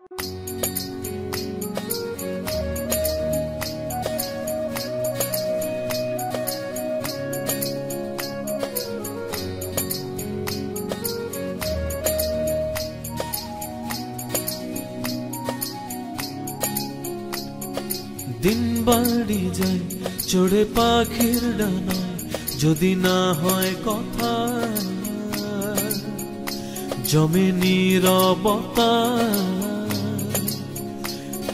দিন বাড়ি যায় চড়ে পাখির ডানায়, যদি না হয় কথা জমে নীরবতা।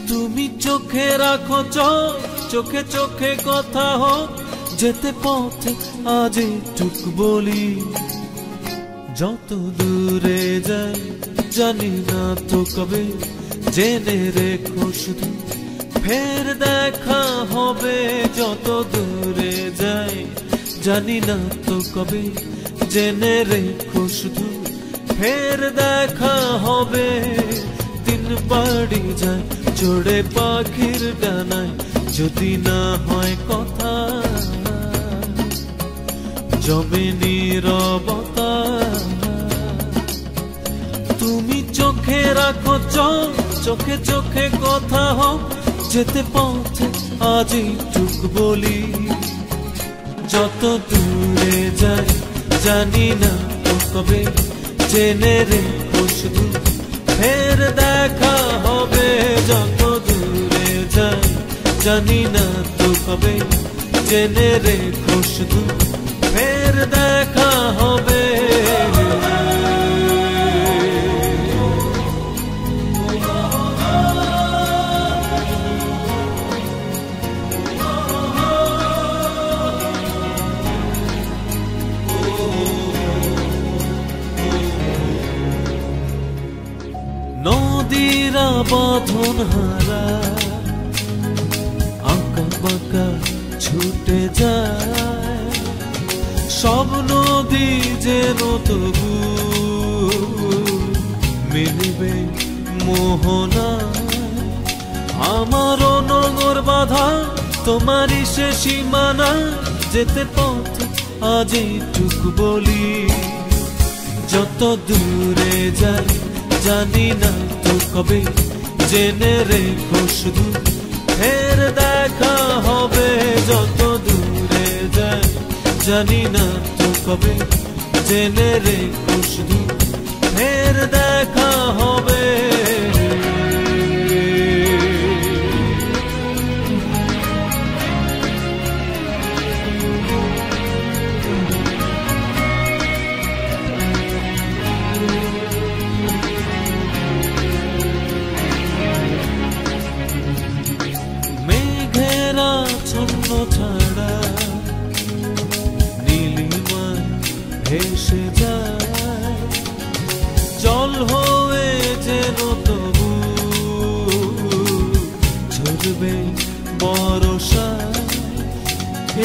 তুমি চোখে রাখো চোখে চোখে কথা হোক, যেতে পথে আজ টুক বলি। যত দূরে যাই জানি না তো কবে, জেনে রেখো শুধু ফের দেখা হবে। যত দূরে যাই জানি না তো কবে, জেনে রেখো শুধু ফের দেখা হবে। দিন বাড়ি যায় চড়ে পাখির ডানায়, যদি না হয় কথা জমে নীরবতা। তুমি চোখে রাখো চোখে চোখে কথা হোক, যেতে পথে আজ টুক বলি। যত দূরে যাই জানি না তো কবে, জেনে রেখো শুধু ফের দেখা হবে। যত দূরে যাই জানি না তো কবে, জেনে রেখো শুধু ফের দেখা হবে। নদীরা বাঁধন হারা আঁকা বাঁকা ছুটে যায়, সব নদী যেন তবু মিলবে মোহনা। আমারও নগর বাঁধা তোমারই সে সীমানা, যেতে পথ আজ টুক বলি। যত দূরে যাই জানি না তো কবে, জেনে রেখো শুধু ফের দেখা হবে। যত দূরে যাই জানি না তো কবে, জেনে রেখো শুধু ফের দেখা হবে। ছন্ন ছাড়া নীলিমায় ভেসে যায়, জল হয়ে যেন তবু ঝরবে বর্ষা।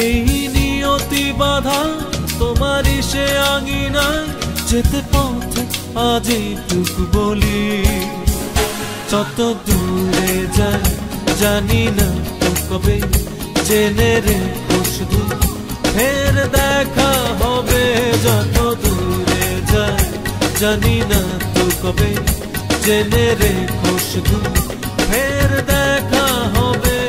এই নিয়তি বাধা তোমারই সে আঙিনায়, যেতে পথে আজ টুক বলি। যত দূরে যাই জানি না তো কবে, জেনে রেখো শুধু ফের দেখা হবে। যত দূরে যাই জানি না তো কবে, জেনে রেখো শুধু ফের দেখা হবে।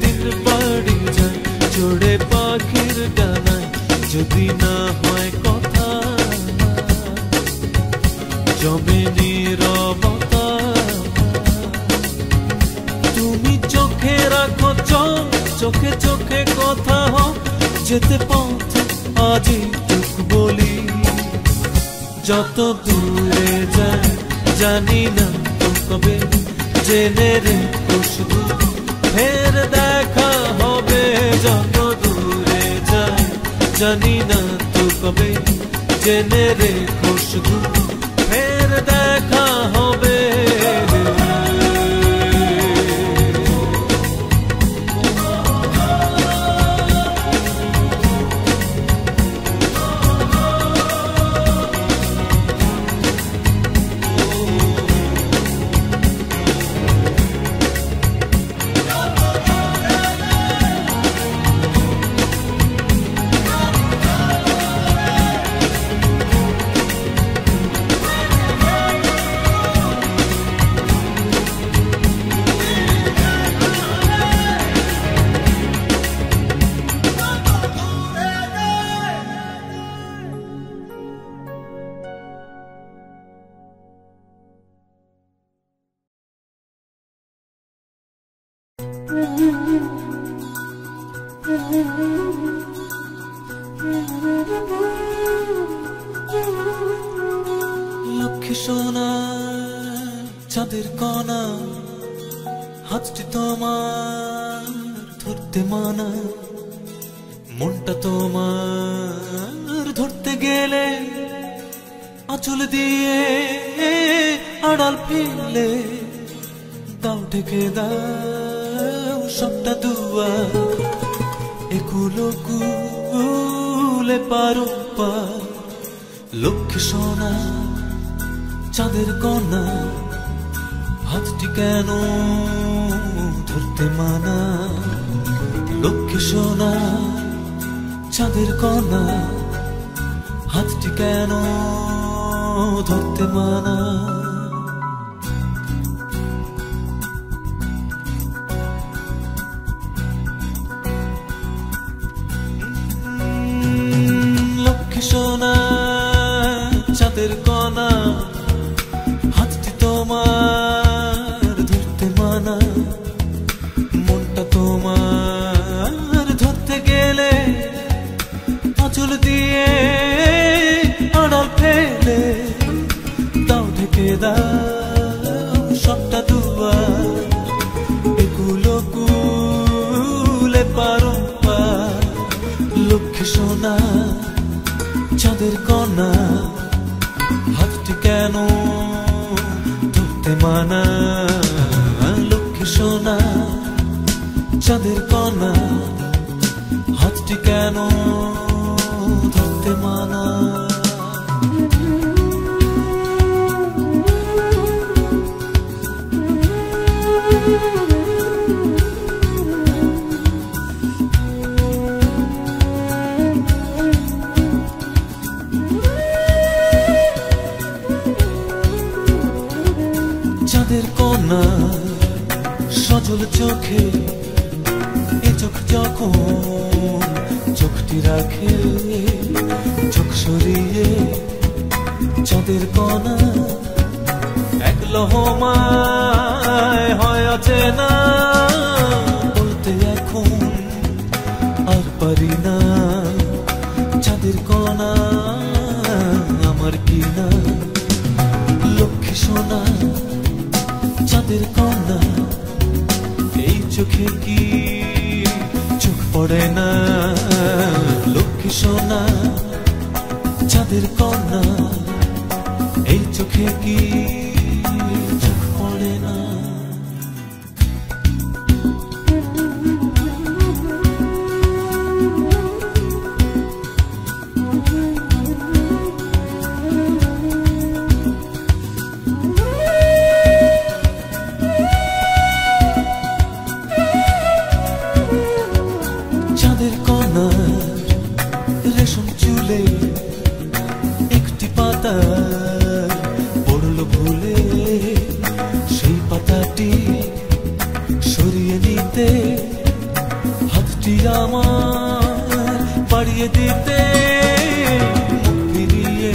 দিন বাড়ি যায় চড়ে পাখির ডানায়, যদি না হয় কথা জমে নীরবতা। তুমি চোখে রাখো চোখে চোখে কথা হোক, যেতে পথে আজ টুক বলি। যত দূরে যাই জানি না তো কবে, জেনে রেখো শুধু ফের দেখা হবে। যত দূরে যাই জানি না তো কবে, জেনে রেখো শুধু ফের দেখা হবে। লক্ষ্মী সোনা চাঁদের কণা হাতটি তোমার ধরতে মানা মনটা তোমার ধরতে গেলে আঁচল দিয়ে আড়াল ফেলে দাও ঢেকে দাও সবটা দুয়ার একুলো কুলে পারো পার লক্ষ্মী সোনা চাঁদের কণা হাতটি কেন ধরতে মানা লক্ষ্মী সোনা চাঁদের কণা হাতটি কেন ধরতে মানা লক্ষ্মী সোনা চাঁদের কণা হাতটি তোমার ধরতে মানা মনটা তোমার ধরতে গেলে আঁচল দিয়ে আড়াল ফেলে দাও ঢেকে দাও সবটা দুয়ার এগুলো কুলে পারো পার লক্ষ্মী সোনা চাঁদের কণা হাতটি কেন ধরতে মানা লক্ষ্মী সোনা চাঁদের কণা হাতটি কেন ধরতে মানা চাঁদের কণা সজল চোখে এ চোখ যখন চোখটি রাখে চোখ সরিয়ে চাঁদের কণা এক লহমায় হয় অচেনা বলতে এখন আর পারি না চাঁদের কণা আমার কিনা লক্ষ্মী সোনা চাঁদের কণা এই চোখে কি চোখ পড়ে না লক্ষ্মী সোনা চাঁদের কণা এই চোখে কি চোখ পড়ে না চাঁদের কণার রেশম চুলে একটি পাতা পড়ল ভুলে সেই পাতাটি সরিয়ে নিতে হাতটি আমার বাড়িয়ে দিতে মুখ ফিরিয়ে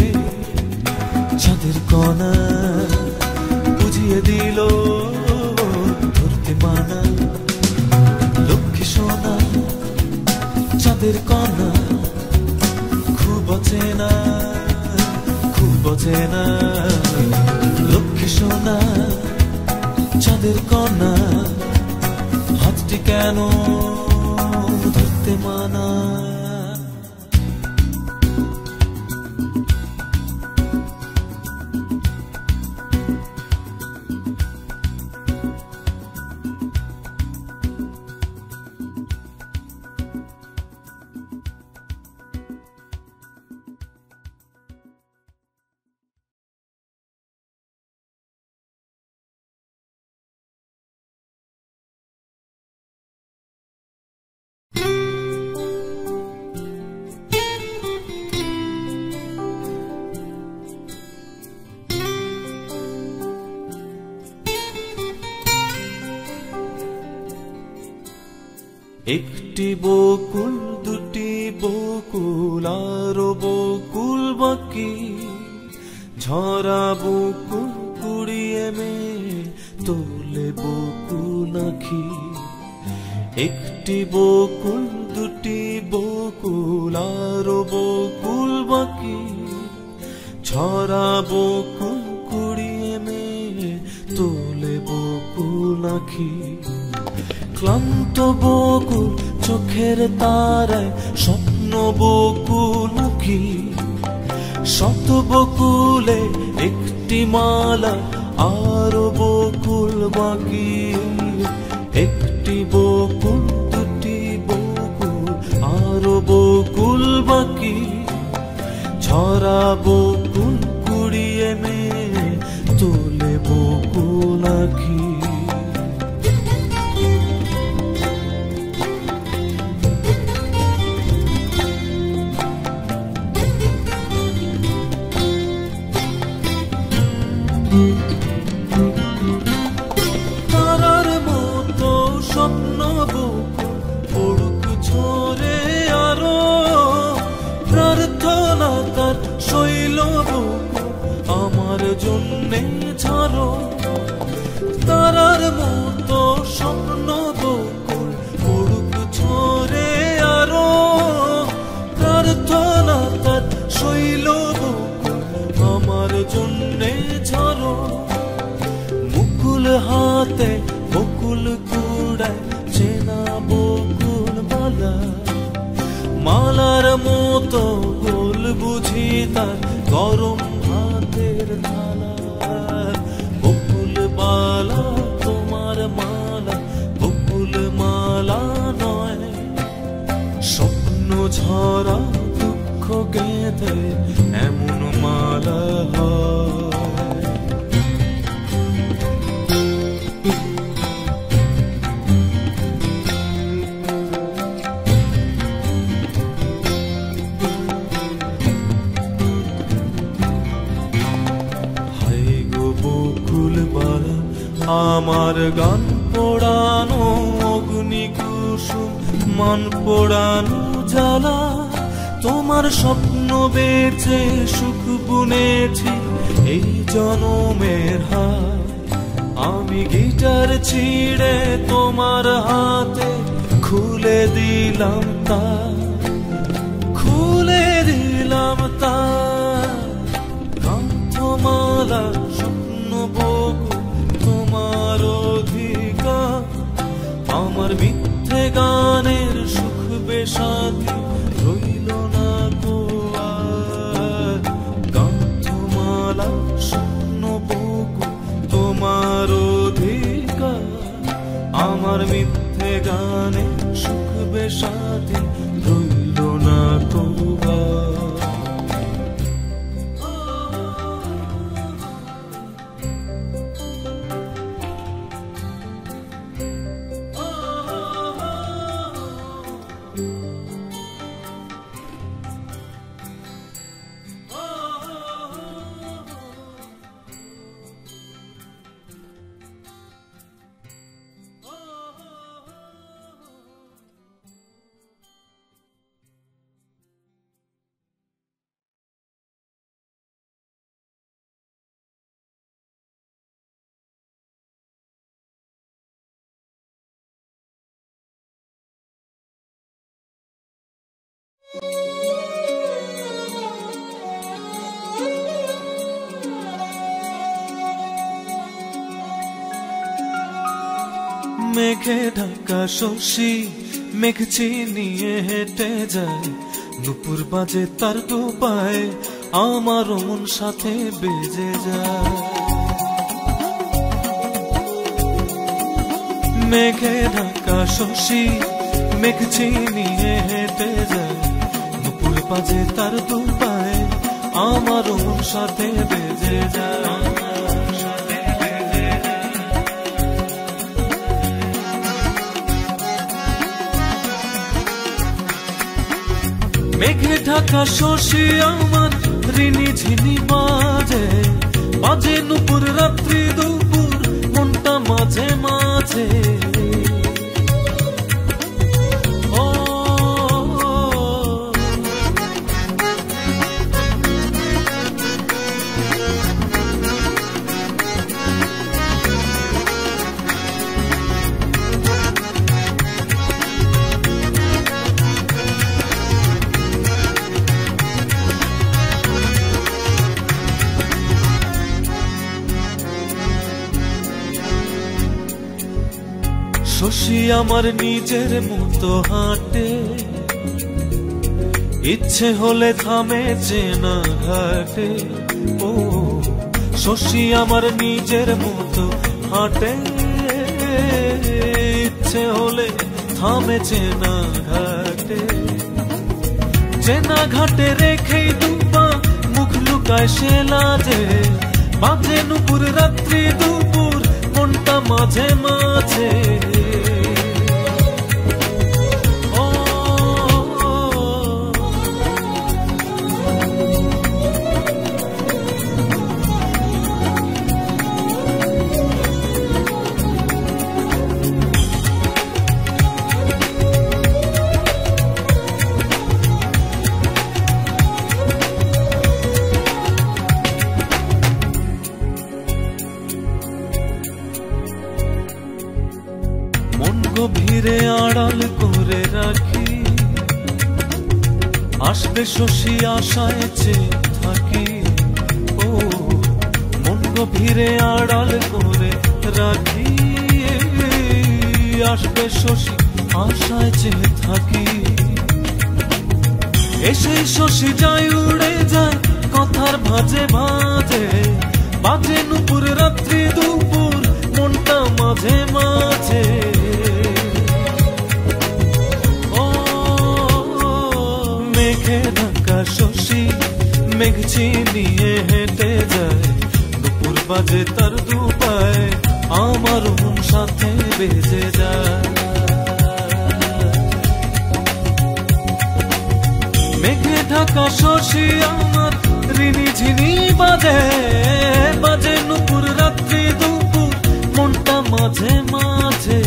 চাঁদের কণা বুঝিয়ে দিল ধরতে মানা লক্ষ্মী সোনা চাঁদের কণা খুব অচেনা লক্ষ্মী সোনা চাঁদের কণা হাতটি কেন ধরতে মানা একটি বকুল দুটি বকুল আরো বকুল বাকি ঝরা বকুল কুড়িয়ে মে তোলে বকুল আখি একটি বকুল দুটি বকুল আরো বকুল বাকি, ছড়া বকুল কুড়িয়ে মেয়ে তোলে বকুল আঁখি। ক্লান্ত বকুল চোখের তারায় স্বপ্ন বকুল মুখী, শত বকুলে একটি মালা আরো বকুল বাকি। একটি বকুল দুটি বকুল আরো বকুল বাকি, ছড়া বকুল কুড়িয়ে মেয়ে তোলে বকুল আঁখি। তারার মতো স্বপ্ন বকুল পড়ুক ঝরে আরো, প্রার্থনা তার শৈল বকুল আমার জন্যে ছাড়ো। তারার মতো স্বপ্ন বকুল পড়ুক ঝরে আরো, প্রার্থনা তার শৈল বকুল আমার জন্যে ছাড়ো। মুকুল হাতে বকুল কুড়ায় চেনা বকুল মালা, মালার মতো গোল বুঝি তার গরম হাতের থালা। বকুল বালা তোমার মালা বকুল মালা নয়, স্বপ্ন ঝরা দুঃখ গেঁথে এমন মালা হয়। আমার গান পোড়ানো অগ্নি কুসুম মান পোড়ানো জ্বালা, তোমার স্বপ্ন বেচে সুখ বুনেছি এই জনমের হাত। আমি গিটার ছিঁড়ে তোমার হাতে খুলে দিলাম তার, খুলে দিলাম তার। কান্থমালা স্বপ্ন বকুল তোমার অধিকার, আমার মিথ্যে গানের সুখ বেসাথী রইল না গো আর। কান্থমালা স্বপ্ন বকুল তোমার অধিকার, আমার মিথ্যে গানের সুখ বেসাথী রইল না গো আর। মেঘে ঢাকা শশী মেঘ চিনিয়ে হেঁটে যায়, নুপুর বাজে তার ডোবায় আমার মন সাথে বেজে যায়। মেঘে ঢাকা শশী মেঘ চিনিয়ে হেঁটে যায়, নুপুর বাজে তার ডোবায় আমার মন সাথে বেজে যায়। মেঘে ঢাকা শশী আমার ঋণী ঝিনি বাজে, বাজে নুপুর রাত্রি দুপুর মনটা মাঝে মাঝে। শশী আমার নিজের মতো হাঁটে, ইচ্ছে হলে থামে চেনা ঘাটে। ও শশী আমার নিজের মতো হাঁটে, ইচ্ছে হলে থামে চেনা ঘাটে। চেনা ঘাটে রেখেই দুপা মুখ লুকায় সে লাজে, বাজে নুপুর রাত্রি দুপুর মনটা মাঝে মাঝে। গভীরে আড়াল করে রাখি, আসবে শশী আশায় চেয়ে থাকি। ও মন গভীরে আড়াল করে রাখি, আসবে শশী আশায় চেয়ে থাকি। এসেই শশী যায় উড়ে যায় কথার ভাজে ভাজে, বাজে নুপুর রাত্রি দুপুর মনটা মাঝে মাঝে। মেঘে ঢাকা শশী মেঘ চিনিয়ে হেঁটে যায়, দুপুর বাজে তার দুপায় আমার মন সাথে বেজে যায়। মেঘে ঢাকা শশী আমার ঋণী ঝিনি বাজে, বাজে নুপুর রাত্রি দুপুর মনটা মাঝে মাঝে।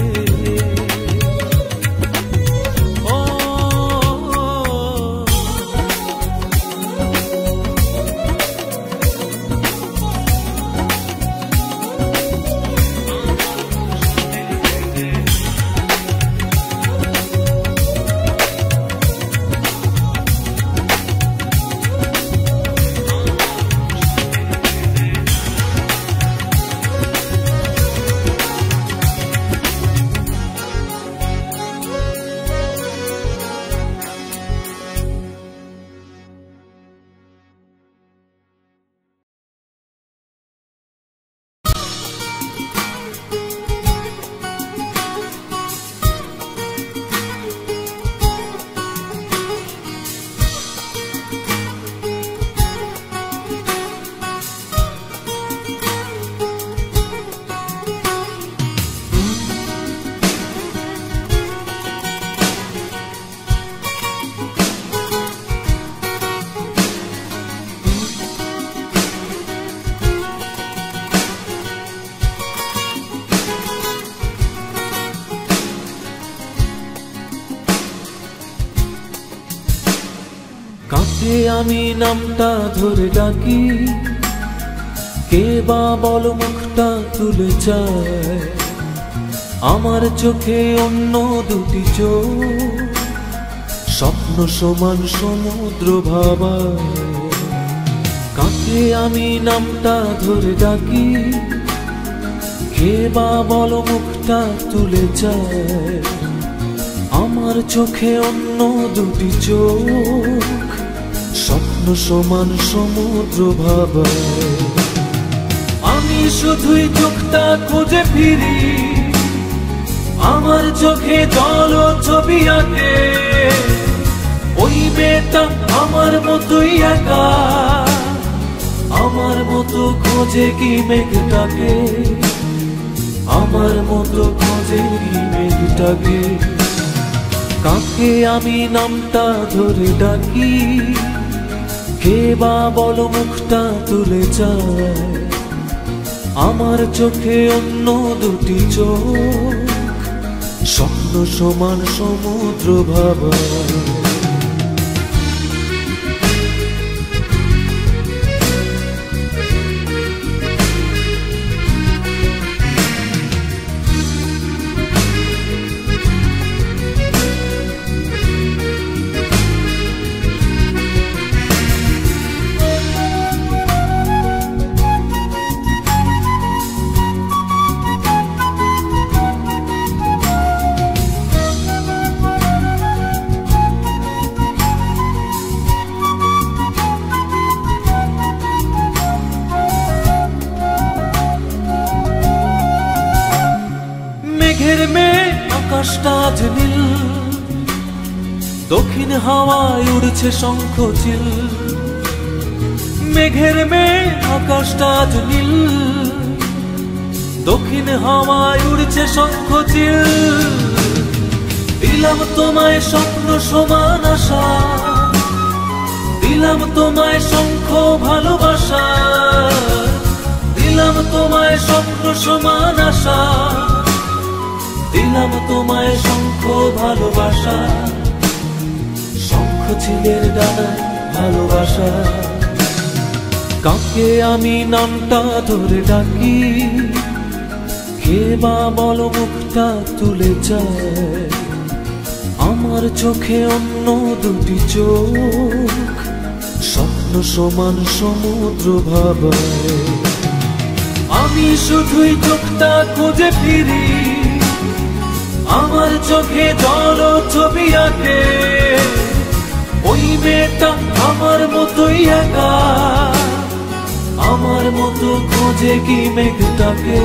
কাছে আমি নামটা ধরে ডাকি, কে বা বল মুখটা তুলে যায়। আমার চোখে অন্য দুটি চোখ, স্বপ্ন সমান সমুদ্র ভাবায়। কাকে আমি নামটা ধরে ডাকি, কে বা বল মুখটা তুলে যায়। আমার চোখে অন্য দুটি চোখ, স্বপ্ন সমান সমুদ্র ভাবায়। আমি শুধুই চোখটা খুঁজে ফিরি, আমার চোখে জল ছবি আঁকে। ওই মেয়েটা আমার মতোই একা, আমার মতো খোঁজে কি মেঘটাকে, আমার মতো খোঁজে কি মেঘটাকে। কাকে আমি নামটা ধরে ডাকি, কে বা বল মুখটা তুলে যায়। আমার চোখে অন্য দুটি চোখ, স্বপ্ন সমান সমুদ্র ভাবায়। আকাশটা আজ নীল, দক্ষিণ হাওয়ায় উড়ছে শঙ্খচিল। মেঘের মেঘ আকাশটা আজ নীল, দক্ষিণ হাওয়ায় উড়ছে শঙ্খচিল। দিলাম তোমায় স্বপ্ন সমান আশা, দিলাম তোমায় শঙ্খ ভালোবাসা, দিলাম তোমায় স্বপ্ন সমান আশা, দিলাম তোমায় শঙ্খ ভালোবাসা। শঙ্খচিলের ডানায় ভালোবাসা। কাকে আমি নামটা ধরে ডাকি, কে বা বলো মুখটা তুলে যায়। আমার চোখে অন্য দুটি চোখ, স্বপ্ন সমান সমুদ্র ভাবায়। আমি শুধুই চোখটা খুঁজে ফিরি, আমার চোখে জল ছবি আঁকে। ওই মেয়েটা আমার মতোই একা, আমার মতো খোঁজে কি মেঘটাকে,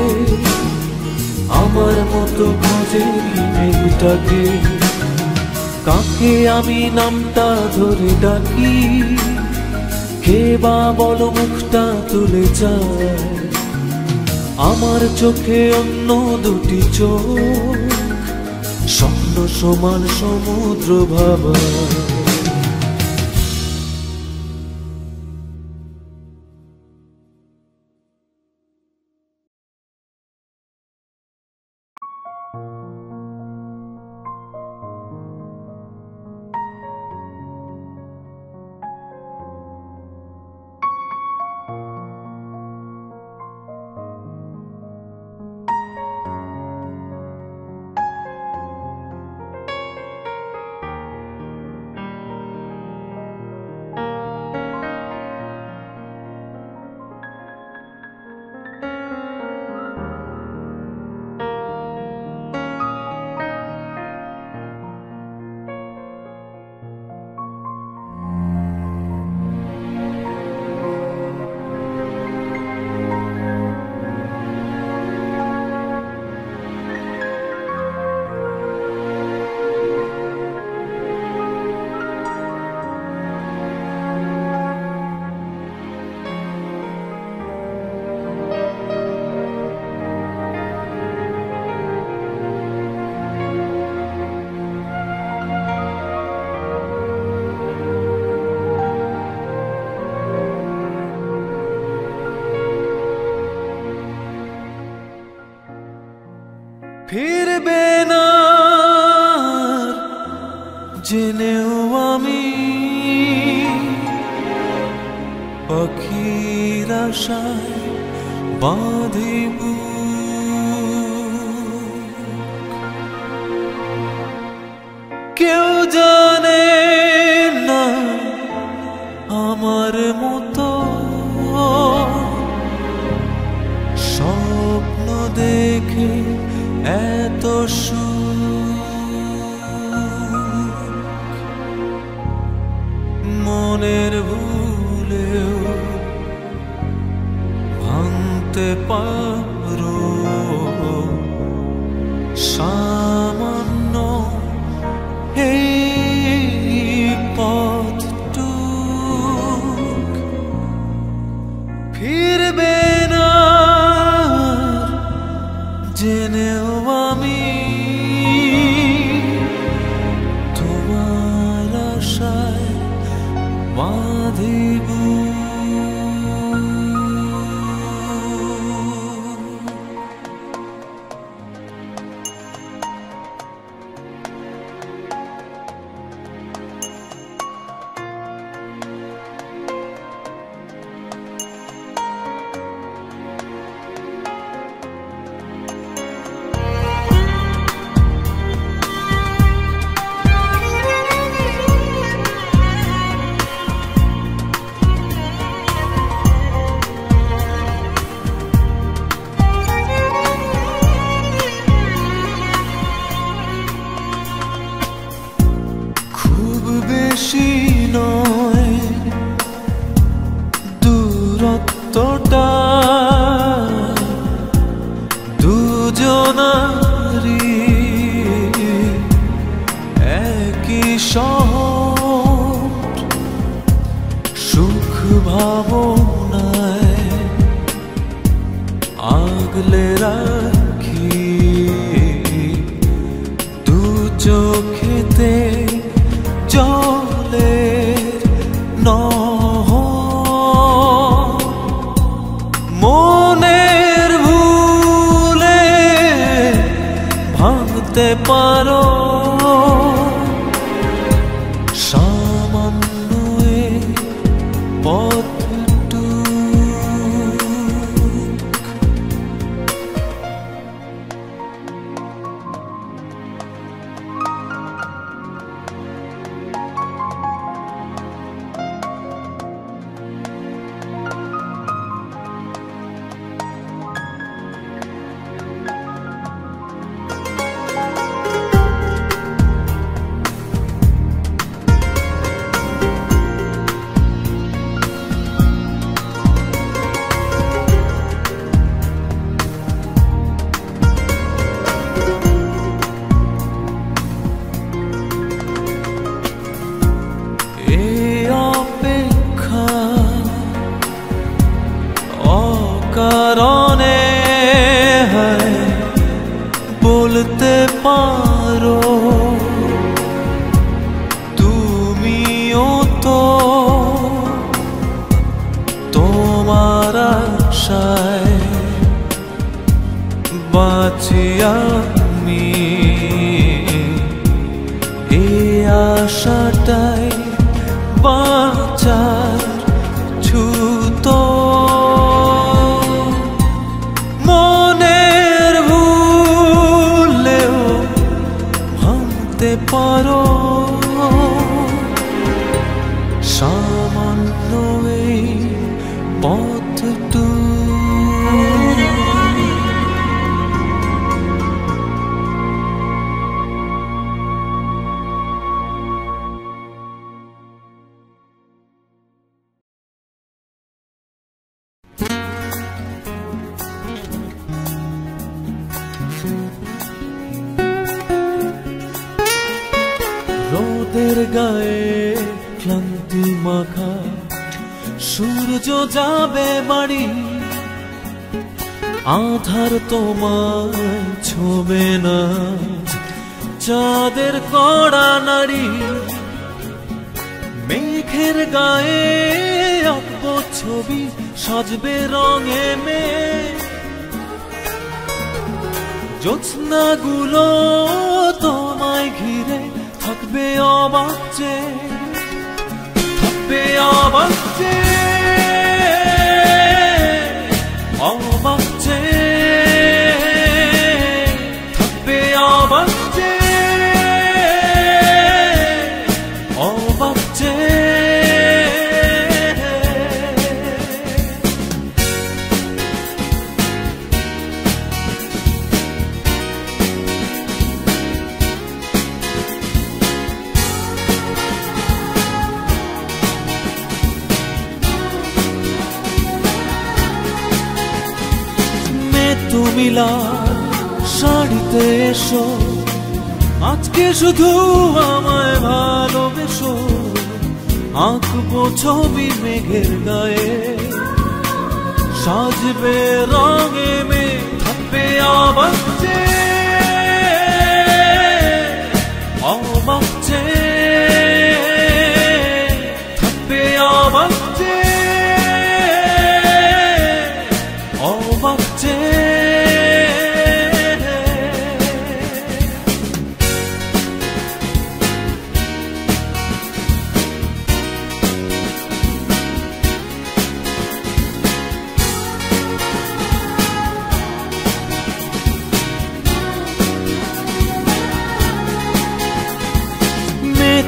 আমার মতো খোঁজে কি মেঘটাকে। কাকে আমি নামটা ধরে ডাকি, কে বা বলো মুখটা তুলে যায়। আমার চোখে অন্য দুটি চোখ, স্বপ্ন সমান সমুদ্র ভাবা। ফিরবে না জেনেও আমি, পাখির আশায় বাঁধিব। কেউ জানে না আমার মতো স্বপ্ন দেখে এত মনের ভুলেও ভাঙতে পারো সামান্য এই পথটুক। ফিরবে না জেনেও আমি, তোমার আশায় বাঁধিব। বেশি নয় দূরত্বটা, দুজনারি করে রাখি দু চোখেতে জলের নহর মনের ভুলে ভাঙতে পারো সামান্য পথটুক। কারণে বলতে পারো তুমিও তো তোমার আশায় বাঁচি আমি এই আশাটাই বাঁচার ছুতো পারো সামান্য এই পথটুকু। রোদের গায়ে ক্লান্তি মাখা সূর্য যাবে বাড়ি আধার তোমায় ছোবে না চাঁদের কড়া নাড়ি মেঘের গায়ে আঁকবো ছবি সাজবে রঙে মেঘ জ্যোৎস্নাগুলো তোমায় ঘিরে থাকবে অবাক চেয়ে থাকবে অবাক চেয়ে অবাক চেয়ে থাকবে অবাক চেয়ে অবাক চেয়ে। তুমি লাল শাড়িতে এসো আজকে শুধু আমায় ভালোবেসো আঁকবো ছবি মেঘের গায়ে সাজবে রঙে মেঘ থাকবে অবাক চেয়ে অবাক চেয়ে থাকবে অবাক চেয়ে অবাক চেয়ে।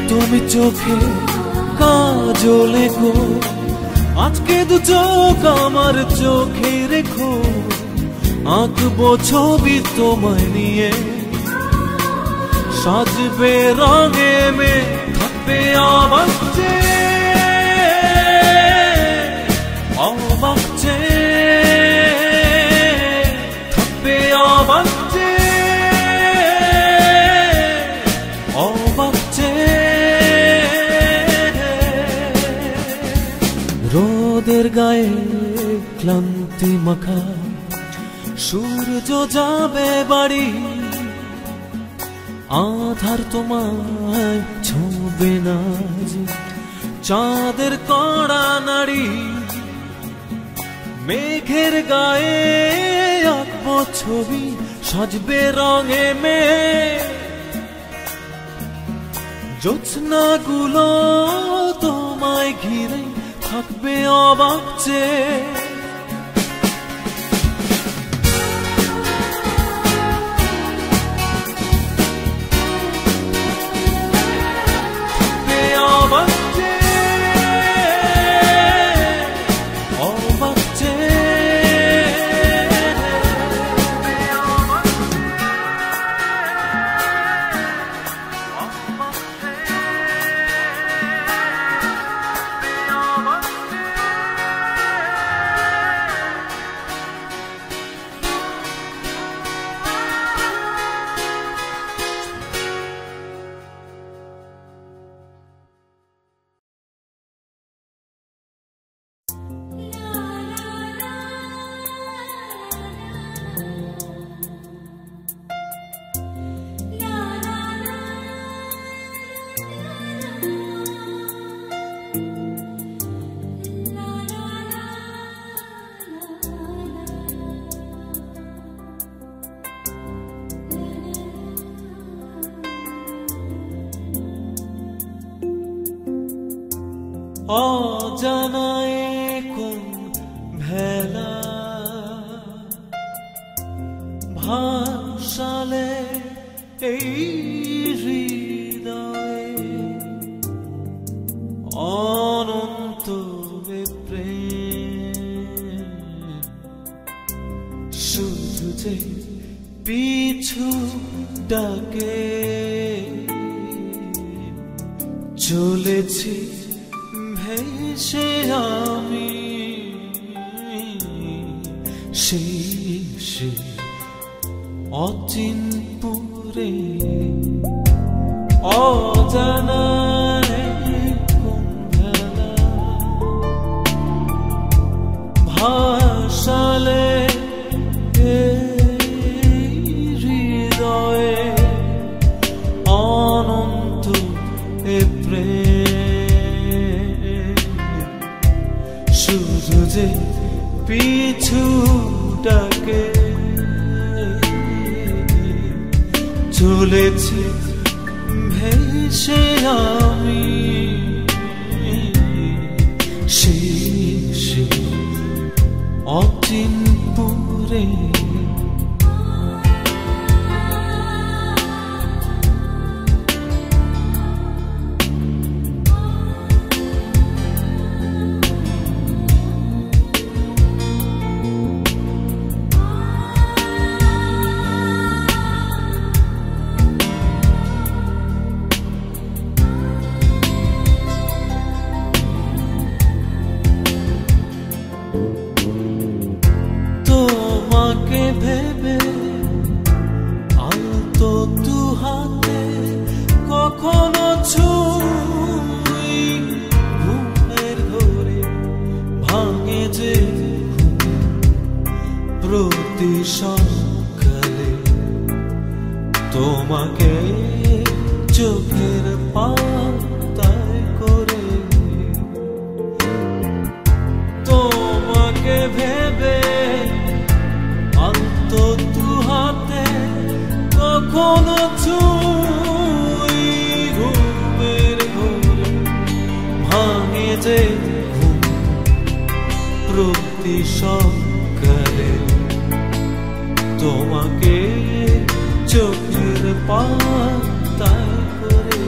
তুমি চোখে কাজলে গো আজকে দু চোখ আমার চোখে রেখো আঁকবো ছবি তোমায় নিয়ে সাজবে রঙে মেঘ থাকবে অবাক চেয়ে অবাক চেয়ে থাকবে অবাক অবাক চেয়ে। রোদের গায়ে ক্লান্তি মাখা সূর্য যাবে বাড়ি, আধার তোমায় ছুঁবে না যে। চাঁদের কড়া নাড়ি মেঘের গায়ে আঁকবো ছবি, সাজবে রঙে মেঘ। জ্যোৎস্নাগুলো তোমায় ঘিরে থাকবে অবাক চেয়ে। অজানায় কোন ভেলা ভাসালে এই হৃদয়ে, অনন্ত প্রেম শুধু যে পিছু ডাকে। চলেছি ভেসে আমি সেই অচিনপুরে, অজানায় কোন ভেলা ভাসালে হৃদয়ে, অনন্ত প্রেম শুধু যে পিছু ডাকে। চলেছি ভেসে আমি সেই অচিনপুরে। তোমাকে ভেবে আলতো দু হাতে কখনো ছুঁই ঘুমের ঘরে, ভাঙে যে প্রতি সকালে। তোমাকে চোখের পাতায় করে, তোমাকে ভেবে আলতো দু হাতে কখনো ছুঁই ঘুমের ঘরে, ভাঙে যে ঘুম প্রতি সকালে। তোমাকে চোখের পাতায় করে,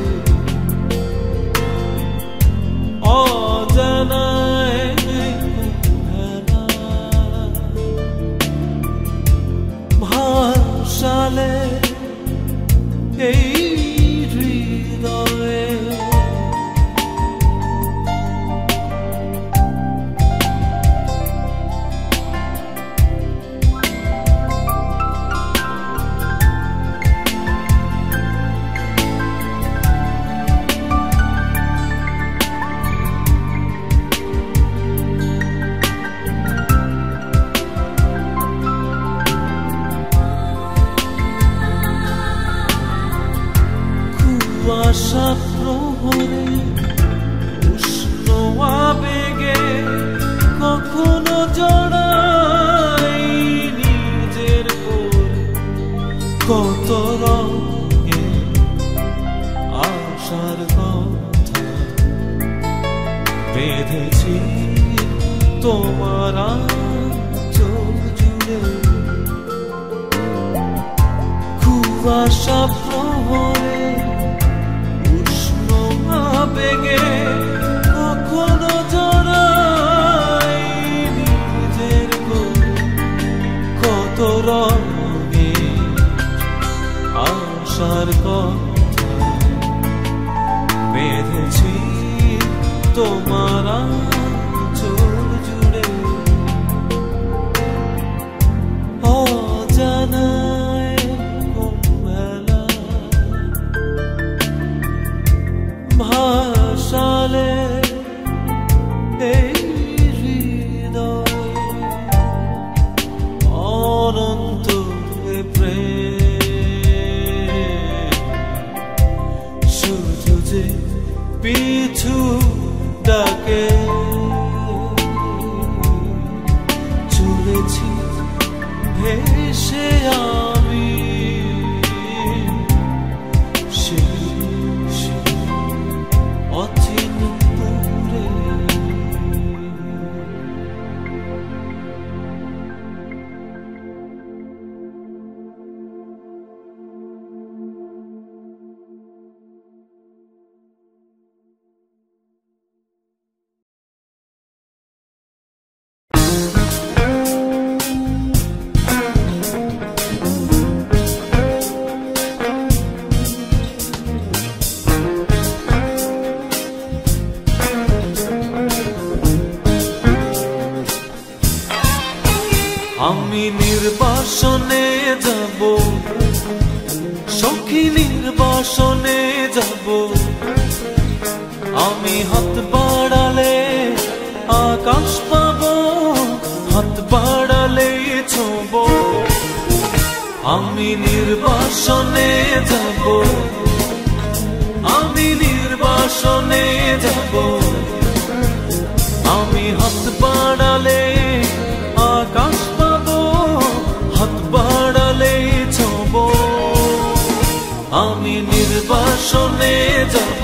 অজানায় ভাসালে এই হৃদয়ে। কুয়াশা প্রহরে উষ্ণ আবেগে কখনো জড়াই নিজের কত রঙে আশার কথা বেঁধেছি তোমার আঁচল জুড়ে। কুয়াশা প্রহরে উষ্ণ আবেগে কখনো জড়াই নিজের কত রঙে আশার কথা বেঁধেছি তোমার আঁচল জুড়ে। অজানায় মেলা ভাসালে এই হৃদয় অনন্ত প্রেম শুধু যে পিছু ডাকে চলেছি ভেসে আমি অচিন দূরে। আমি নির্বাসনে যাব, সখী নির্বাসনে যাব। আমি হাত বাড়ালে আকাশ পাবো, হাত বাড়ালে ছোঁব। আমি নির্বাসনে যাব, আমি নির্বাসনে যাব। আমি হাত বাড়ালে আকাশ পাবো, হাত বাড়ালে ছোঁব। আমি নির্বাসনে যাব,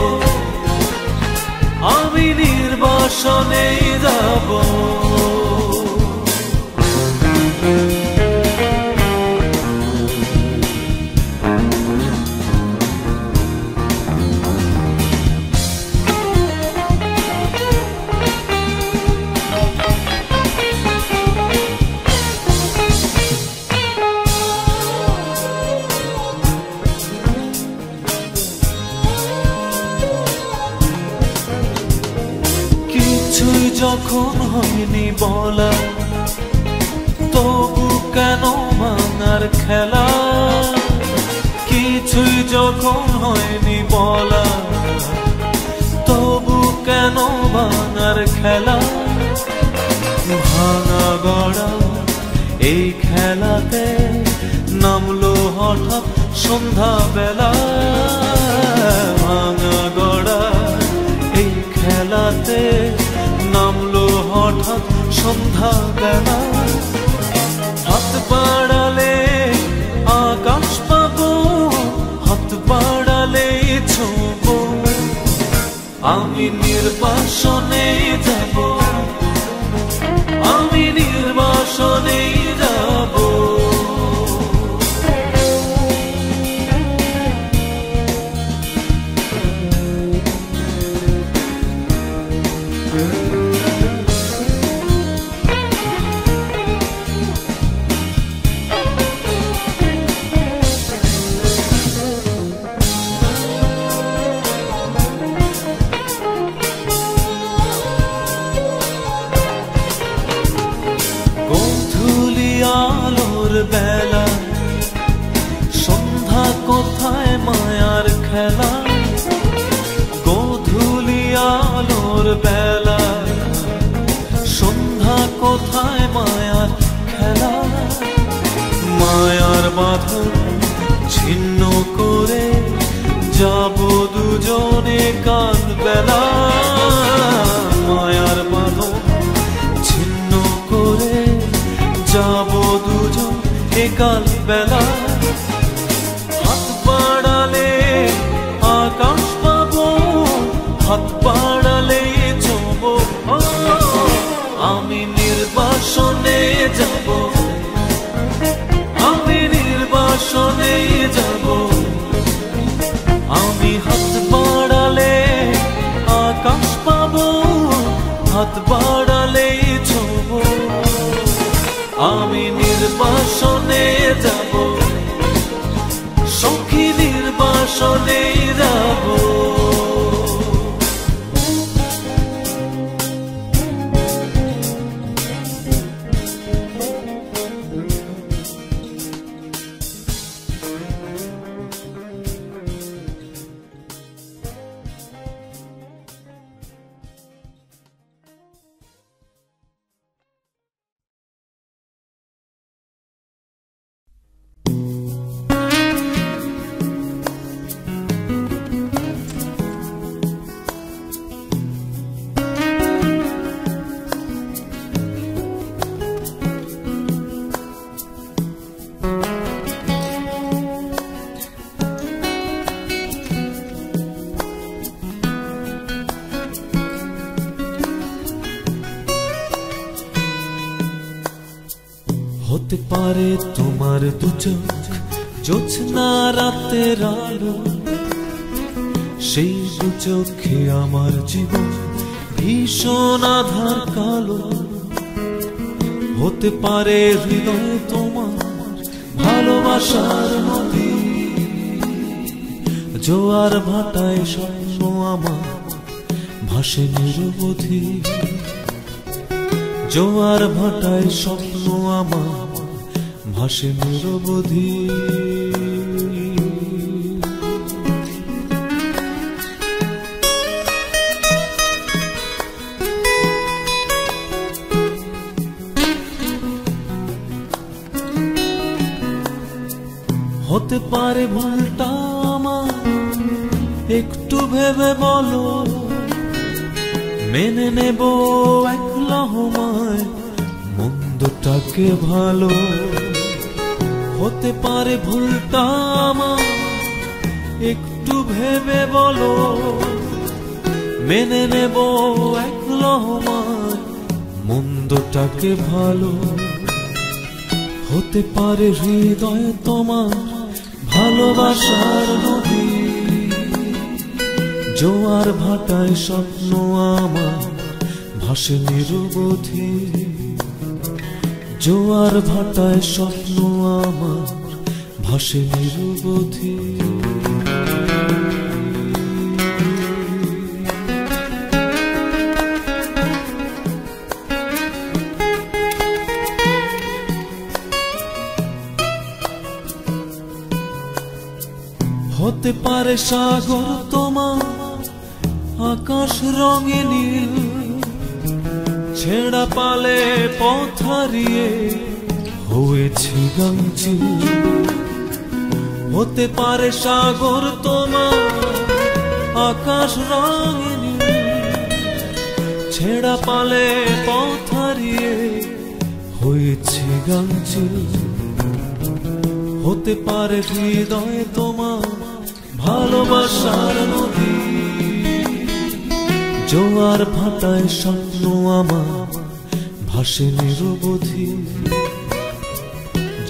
আমি নির্বাসনে যাব। কিছুই যখন হয়নি বলা, তবু কেন ভাঙার খেলা। কিছুই যখন হয়নি বলা, তবু কেন ভাঙার খেলা। ভাঙা গড়া এই খেলাতে নামলো হঠাৎ সন্ধ্যা বেলা। ভাঙা গড়া এই খেলাতে নামলো হঠাৎ সন্ধ্যা বেলা। হাত বাড়ালে আকাশ পাবো, হাত বাড়ালে ছোঁব। আমি নির্বাসনে যাব, আমি নির্বাসনে যাব। আলোর বেলা সন্ধ্যা কোথায় মায়ার খেলা। গোধূলি আলোর বেলা সন্ধ্যা কোথায় মায়ার খেলা। মায়ার বাঁধন ছিন্ন করে যাব দুজন বেলা হাত বাড়ালে আকাশ পাবো, হাত বাড়ালে ছব। আমি নির্বাসনে যাব, আমি নির্বাসনে যাব। আমি হাত বাড়ালে আকাশ পাবো, হাত বাড়ালে ছব। আমি নির্বাসনে যাব, সখী নির্বাসনে যাব। হতে পারে তোমার দু চোখ জ্যোৎস্না রাতের আলো, সেই দু চোখে আমার জীবন ভীষণ আধার কালো। হতে পারে হৃদয় তোমার ভালোবাসার নদী, জোয়ার ভাটায় স্বপ্ন আমার ভাসে নিরবধি। জোয়ার ভাটায় স্বপ্ন আমার ভাসে নিরবধি। হতে পারে ভুলটা আমার, একটু ভেবে বলো। মেনে নেব এক লহমায় মন্দটাকে ভালো। হতে পারে ভুলটা আমার, একটু ভেবে বলো। মেনে নেব এক লহমায় মন্দটাকে ভালো। হতে পারে হৃদয় তোমার ভালোবাসার নদী, জোয়ার ভাটায় স্বপ্ন আমার ভাসে নিরবধি। জোয়ার ভাটায় স্বপ্ন আমার ভাসে নিরবধি। হতে পারে সাগর তোমার আকাশ রঙে নীল, ছেঁড়া পালে পথ হারিয়ে হয়েছি গাংচিল। হতে পারে সাগর তোমার আকাশ রঙে নীল, ছেঁড়া পালে পথ হারিয়ে হয়েছি গাংচিল। হতে পারে হৃদয় তোমার ভালোবাসার নদী, জোয়ার ভাটায় স্বপ্ন আমার ভাসে নিরবধি।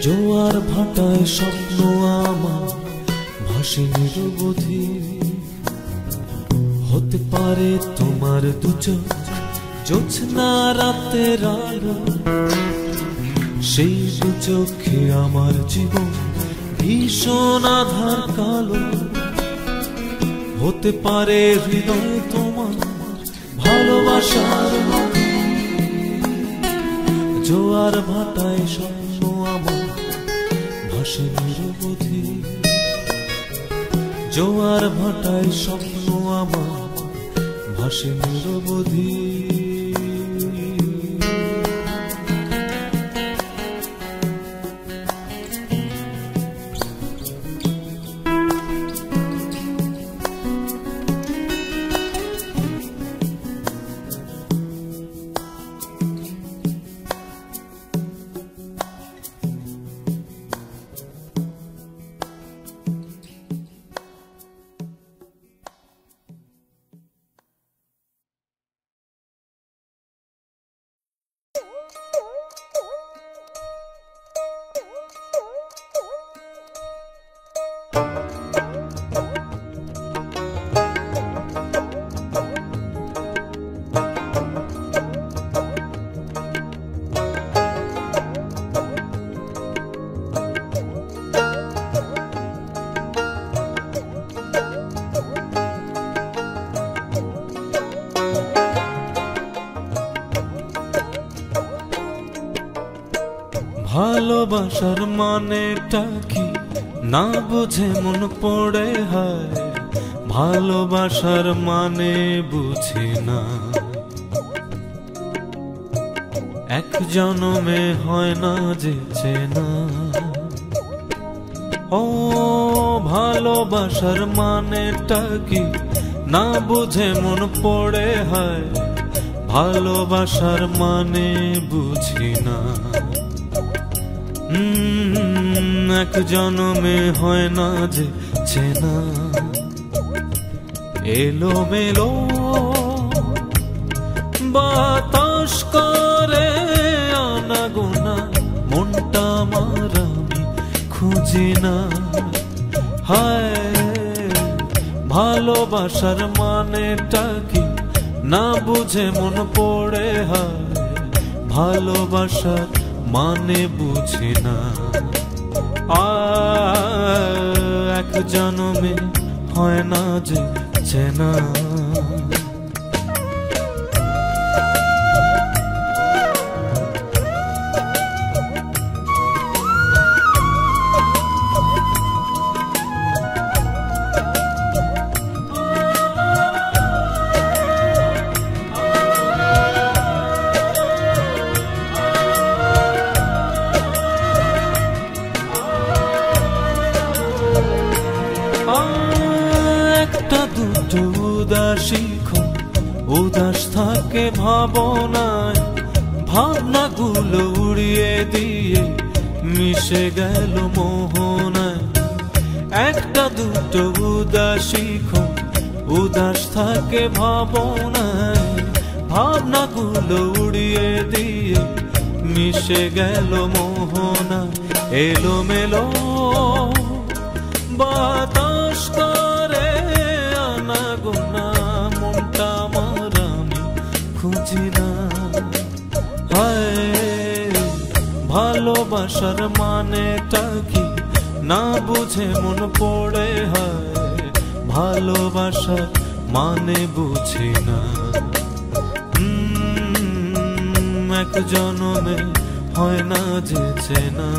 জোয়ার ভাটায় স্বপ্ন আমার ভাসে নিরবধি। হতে পারে তোমার দু চোখ জ্যোৎস্না রাতের আলো, সেই দু চোখে আমার জীবন ভীষণ আধার কালো। হতে পারে হৃদয় তোমার ভালোবাসার নদী, জোয়ার ভাটায় স্বপ্ন আমার ভাসে নিরবধি। জোয়ার ভাটায় স্বপ্ন আমার ভাসে নিরবধি। ভালোবাসার মানেটা কি না বুঝে মন পড়ে হায়, ভালোবাসার মানে বুঝি না। এক জনমে হয় না যে চেনা। ও ভালোবাসার মানেটা কি না বুঝে মন পড়ে হায়, ভালোবাসার মানে বুঝি না। এক জনমে হয় না যে চেনা। এলো মেলো বাতাস করে আনাগোনা, মনটা আমার আমি খুঁজি না। হায় ভালোবাসার মানেটা কি না বুঝে মন পড়ে হায়, ভালোবাসার মানে বুঝি না। এক জনমে হয় না যে চেনা। একটা দুটো উদাসী উদাস থাকে ভাবনায়, ভাবনাগুলো উড়িয়ে দিয়ে মিশে গেল মোহনায়। একটা দুটো উদাসী উদাস থাকে ভাবনায়, ভাবনাগুলো উড়িয়ে দিয়ে মিশে গেল মোহনায়। এলো মেলো বাতাস করে আনাগোনা, মনটা আমার আমি খুঁজি না। হায় ভালোবাসার মানেটা কি না বুঝে মন পড়ে হায়, ভালোবাসার মানে বুঝি না। এক জনমে হয় না যে চেনা।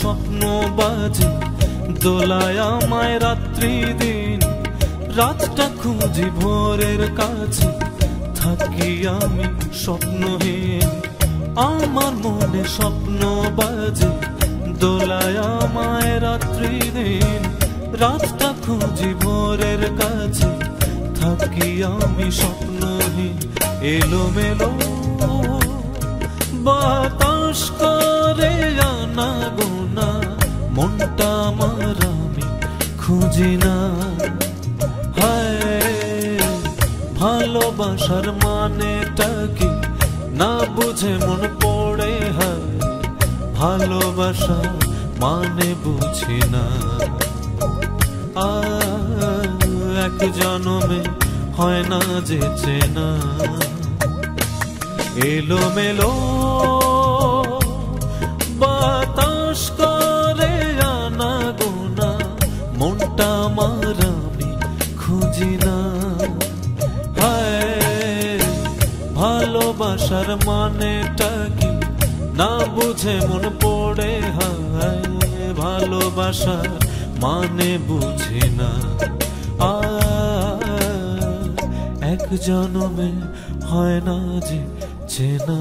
স্বপ্ন বাজে দোলায় আমায় রাত্রি দিন, রাতটা খুঁজি ভোরের কাছে থাকি আমি স্বপ্নহীন। আমার মনে স্বপ্ন বাজে দোলায় আমায় রাত্রি দিন, রাতটা খুঁজি ভোরের কাছে থাকি আমি স্বপ্নহীন। এলো মেলো বাতাস করে আনাগোনা, মনটা আমার আমি খুঁজি না। হায় ভালোবাসার মানেটা কি না বুঝে মন পড়ে হায়, ভালোবাসা মানে বুঝি না। এক জনমে হয় না যে চেনা। এলো মেলো বাতাস করে আনাগোনা, মনটা আমার আমি খুঁজি না। হায় ভালোবাসার মানেটা কি না বুঝে মন পড়ে হায়, ভালোবাসার মানে বুঝি না। এক জনমে হয় না যে চেনা।